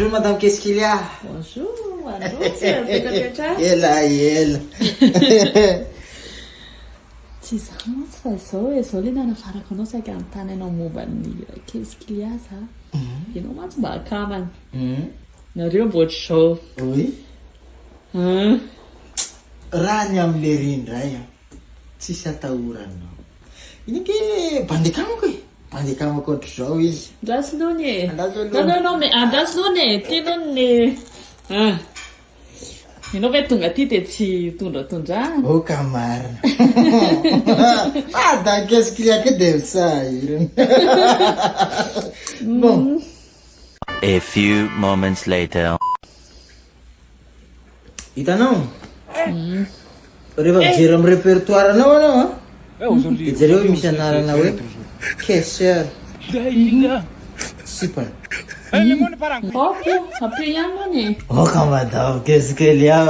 Bonjour madame, qu'est-ce qu'il y a? Bonjour, allô, tsy rehetra. Ela. Tsy izany mantsy fa izao le nanavarako anao saika anontany anao momba ny qu'est-ce qu'il y a za. Ianao mantsy mba akamana. Nareo mba ohatr'izao. Oui. Raha ny am'le rindray tsisy atahoranao. Inike bandekamako e. Bandekamako ohatr'izao izy. Andrasonao e. Andraso aloha. Non, mais andrasonao e. Tianao ne. Ianao ve tonga aty dia tsy tondratondrahana? Oh camarade. Da qu'est-ce qu'il y a que de ça? Bon. A few moments later. Hitanao? Rehefa mijery amin'ny répertoire anao anao dia jereo hoe misy anarana hoe caisseur. Sipana. Apio ihany moa ni. Oh madame, qu'est-ce qu'il y a?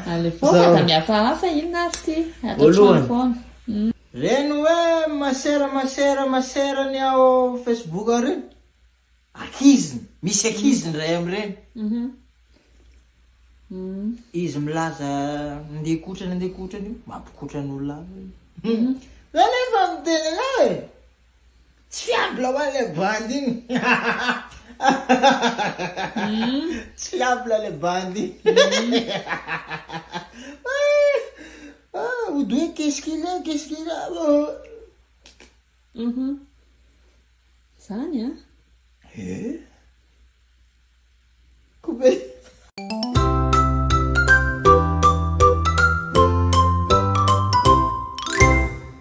Ale foana da mihafahafa inona ary ty. Ataotrano foana. Reny hoe masera ny ao Facebook ao reny. Akiziny, misy akiziny ray am'ireny. Izy milaza andeha kotrany io, mampikotrany olona hafa. Zany efa miteny anao e. Tsy fiable ho le bandy igny. Tsy fiable le bandy. Ody hoe qu'est-ce qu'il a? Zany Coupé.